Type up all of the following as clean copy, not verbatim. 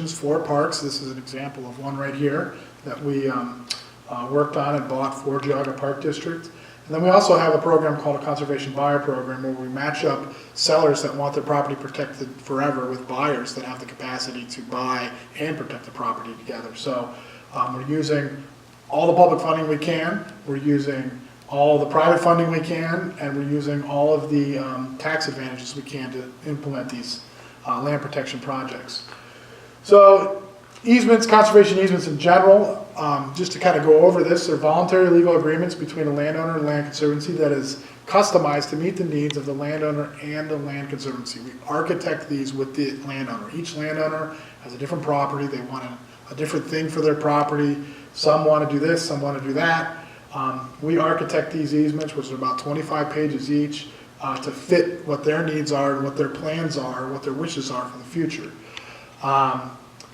conservations for parks. This is an example of one right here that we worked on and bought for Geauga Park District. And then we also have a program called a conservation buyer program where we match up sellers that want their property protected forever with buyers that have the capacity to buy and protect the property together. So we're using all the public funding we can, we're using all the private funding we can, and we're using all of the tax advantages we can to implement these land protection projects. So easements, conservation easements in general, just to kind of go over this, they're voluntary legal agreements between a landowner and land conservancy that is customized to meet the needs of the landowner and the land conservancy. We architect these with the landowner. Each landowner has a different property. They want a different thing for their property. Some want to do this, some want to do that. We architect these easements, which are about 25 pages each, to fit what their needs are and what their plans are, what their wishes are for the future.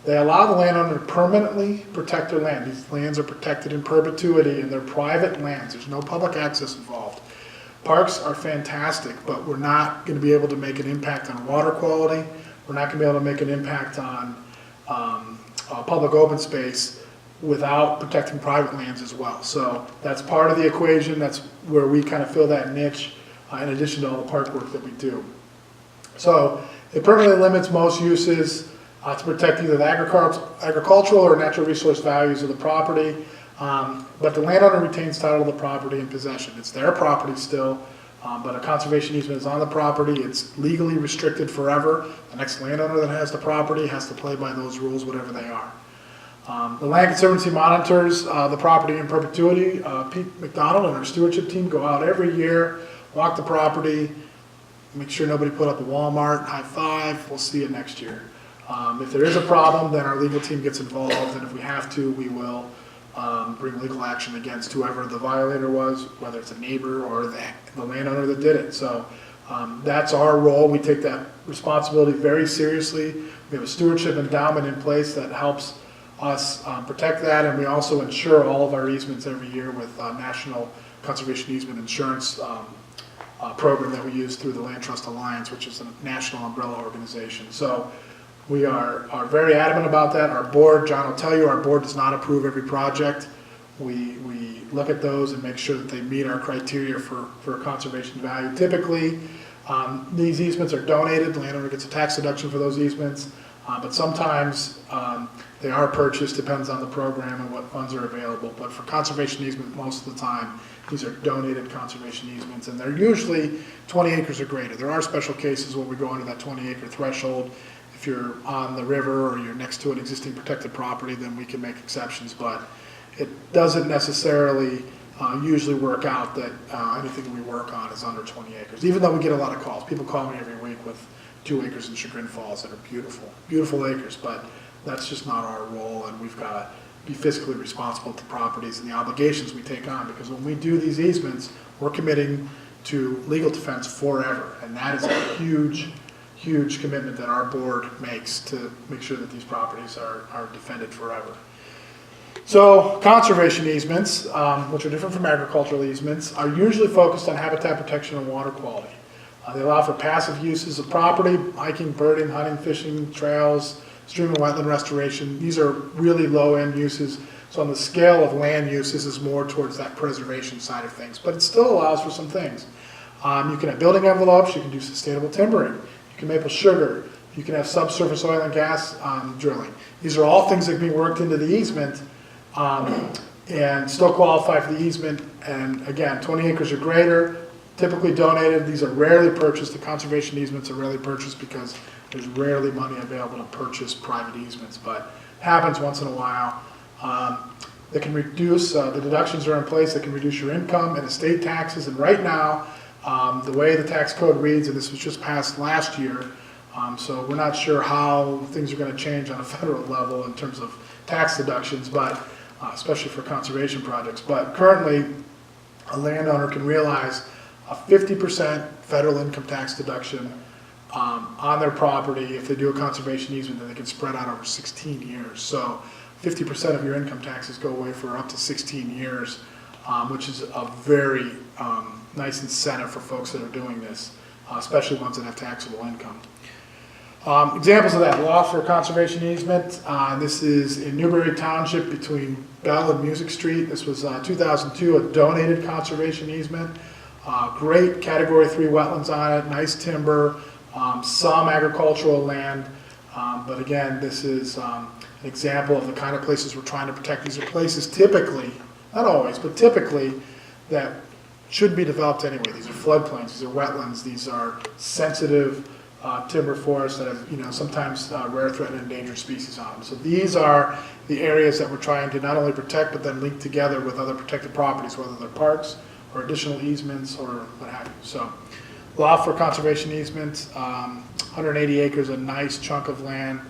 They allow the landowner to permanently protect their land. These lands are protected in perpetuity and they're private lands. There's no public access involved. Parks are fantastic, but we're not going to be able to make an impact on water quality. We're not going to be able to make an impact on public open space without protecting private lands as well. So that's part of the equation. That's where we kind of fill that niche in addition to all the park work that we do. So it permanently limits most uses to protect either the agricultural or natural resource values of the property, but the landowner retains title of the property and possession. It's their property still, but a conservation easement is on the property. It's legally restricted forever. The next landowner that has the property has to play by those rules, whatever they are. The Land Conservancy monitors the property in perpetuity. Pete McDonald and our stewardship team go out every year, walk the property, make sure nobody put up a Walmart, high five, we'll see you next year. If there is a problem, then our legal team gets involved, and if we have to, we will bring legal action against whoever the violator was, whether it's a neighbor or the landowner that did it. So that's our role. We take that responsibility very seriously. We have a stewardship endowment in place that helps us protect that, and we also insure all of our easements every year with National Conservation Easement Insurance program that we use through the Land Trust Alliance, which is a national umbrella organization. So we are very adamant about that. Our board, John will tell you, our board does not approve every project. We look at those and make sure that they meet our criteria for conservation value. Typically, these easements are donated. The landowner gets a tax deduction for those easements, but sometimes they are purchased, depends on the program and what funds are available. But for conservation easement, most of the time, these are donated conservation easements, and they're usually 20 acres or greater. There are special cases where we go under that 20-acre threshold. If you're on the river or you're next to an existing protected property, then we can make exceptions, but it doesn't necessarily usually work out that anything we work on is under 20 acres, even though we get a lot of calls. People call me every week with 2 acres in Chagrin Falls that are beautiful, beautiful acres, but that's just not our role, and we've got to be fiscally responsible to properties and the obligations we take on, because when we do these easements, we're committing to legal defense forever, and that is a huge commitment that our board makes to make sure that these properties are defended forever. So conservation easements, which are different from agricultural easements, are usually focused on habitat protection and water quality. They allow for passive uses of property, hiking, birding, hunting, fishing, trails, stream and wetland restoration. These are really low-end uses. So on the scale of land use, this is more towards that preservation side of things, but it still allows for some things. You can have building envelopes, you can do sustainable timbering, you can maple sugar, you can have subsurface oil and gas drilling. These are all things that can be worked into the easement and still qualify for the easement. And again, 20 acres or greater, typically donated. These are rarely purchased. The conservation easements are rarely purchased because there's rarely money available to purchase private easements, but it happens once in a while. They can reduce, the deductions are in place that can reduce your income and estate taxes. And right now, the way the tax code reads, and this was just passed last year, so we're not sure how things are going to change on a federal level in terms of tax deductions, but especially for conservation projects. But currently, a landowner can realize a 50% federal income tax deduction on their property. If they do a conservation easement, then they can spread out over 16 years. So 50% of your income taxes go away for up to 16 years, which is a very nice incentive for folks that are doing this, especially ones that have taxable income. Examples of that: law for conservation easement. This is in Newberry Township between Bell and Music Street. This was 2002, a donated conservation easement. Great Category 3 wetlands on it, nice timber, some agricultural land. But again, this is an example of the kind of places we're trying to protect. These are places typically, not always, but typically, that should be developed anyway. These are floodplains, these are wetlands, these are sensitive timber forests that have, sometimes rare, threatened, and endangered species on them. So these are the areas that we're trying to not only protect, but then link together with other protected properties, whether they're parks or additional easements or what have you. So law for conservation easements, 180 acres, a nice chunk of land,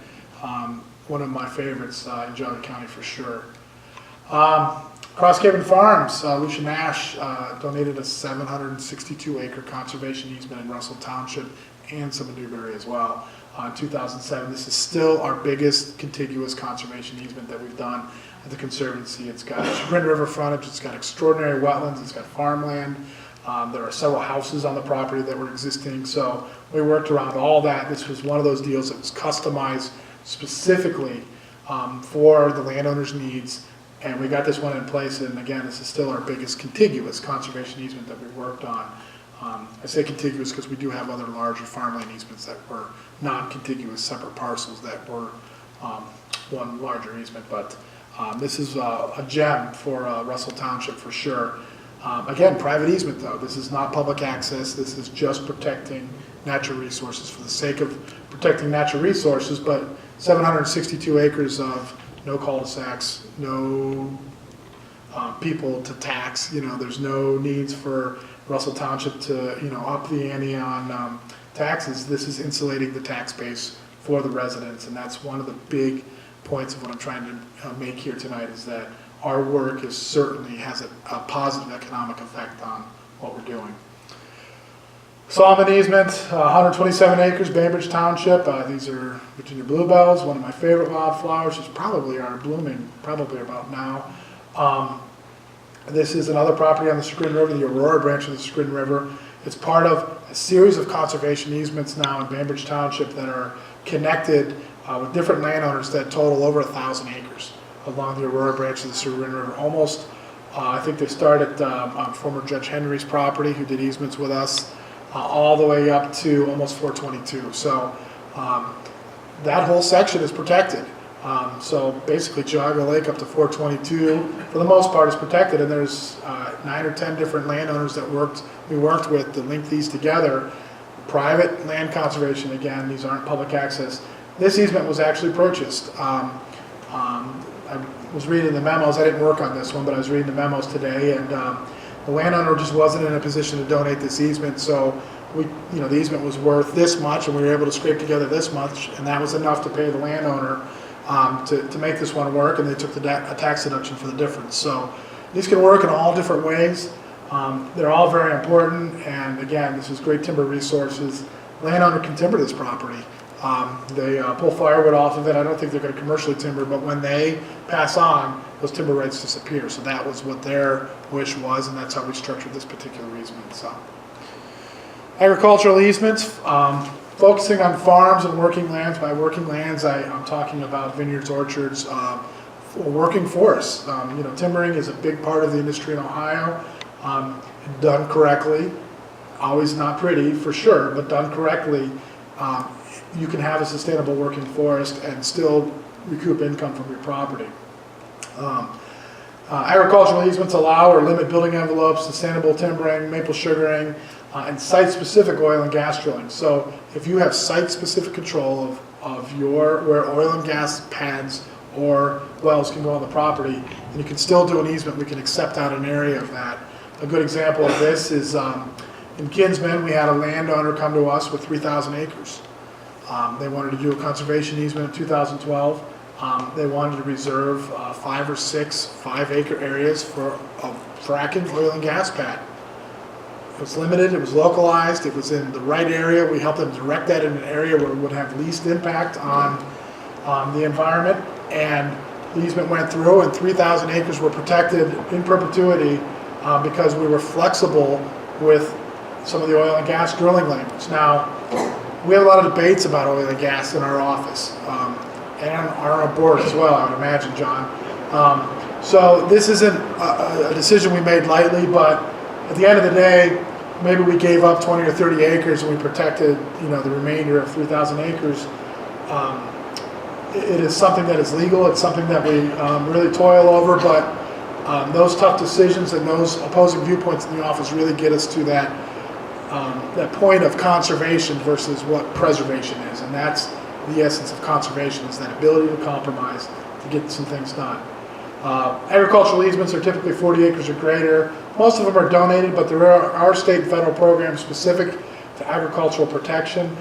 one of my favorites in Geauga County for sure. Cross Haven Farms, Lucia Nash donated a 762 acre conservation easement in Russell Township and some in Newberry as well. In 2007, this is still our biggest contiguous conservation easement that we've done at the Conservancy. It's got Chagrin River frontage, it's got extraordinary wetlands, it's got farmland. There are several houses on the property that were existing, so we worked around all that. This was one of those deals that was customized specifically for the landowner's needs, and we got this one in place. And again, this is still our biggest contiguous conservation easement that we worked on. I say contiguous because we do have other larger farmland easements that were non-contiguous separate parcels that were one larger easement, but this is a gem for Russell Township for sure. Again, private easement though. This is not public access. This is just protecting natural resources for the sake of protecting natural resources, but 762 acres of no cul-de-sacs, no people to tax. There's no needs for Russell Township to, up the ante on taxes. This is insulating the tax base for the residents, and that's one of the big points of what I'm trying to make here tonight, is that our work certainly has a positive economic effect on what we're doing. Solomon easement, 127 acres, Bainbridge Township. These are Virginia bluebells, one of my favorite wildflowers, which probably are blooming probably about now. This is another property on the Chagrin River, the Aurora branch of the Chagrin River. It's part of a series of conservation easements now in Bainbridge Township that are connected with different landowners that total over 1,000 acres along the Aurora branch of the Chagrin River. Almost, I think they started on former Judge Henry's property, who did easements with us, all the way up to almost 422. So that whole section is protected. So basically Geauga Lake up to 422 for the most part is protected, and there's 9 or 10 different landowners that we worked with to link these together. Private land conservation, again, these aren't public access. This easement was actually purchased. I was reading the memos. I didn't work on this one, but I was reading the memos today, and the landowner just wasn't in a position to donate this easement, so the easement was worth this much, and we were able to scrape together this much, and that was enough to pay the landowner to make this one work, and they took a tax deduction for the difference. So these can work in all different ways. They're all very important, and again, this is great timber resources. Landowner can timber this property. They pull firewood off of it. I don't think they're going to commercially timber, but when they pass on, those timber rights disappear. So that was what their wish was, and that's how we structured this particular easement. So, agricultural easements, focusing on farms and working lands. By working lands, I'm talking about vineyards, orchards, working forests. Timbering is a big part of the industry in Ohio. Done correctly, always not pretty for sure, but done correctly, you can have a sustainable working forest and still recoup income from your property. Agricultural easements allow or limit building envelopes, sustainable timbering, maple sugaring, and site-specific oil and gas drilling. So if you have site-specific control of where oil and gas pads or wells can go on the property, and you can still do an easement, we can accept out an area of that. A good example of this is in Kinsman, we had a landowner come to us with 3,000 acres. They wanted to do a conservation easement in 2012. They wanted to reserve 5 or 6 5-acre areas for a fracking oil and gas pad. It was limited, it was localized, it was in the right area. We helped them direct that in an area where it would have least impact on the environment. And the easement went through, and 3,000 acres were protected in perpetuity because we were flexible with some of the oil and gas drilling language. Now, We have a lot of debates about oil and gas in our office, and on our board as well, I would imagine, John. So this isn't a decision we made lightly, but at the end of the day, maybe we gave up 20 or 30 acres and we protected, the remainder of 3,000 acres. It is something that is legal. It's something that we really toil over, but those tough decisions and those opposing viewpoints in the office really get us to that point of conservation versus what preservation is, and that's the essence of conservation, is that ability to compromise to get some things done. Agricultural easements are typically 40 acres or greater. Most of them are donated, but there are state and federal programs specific to agricultural protection.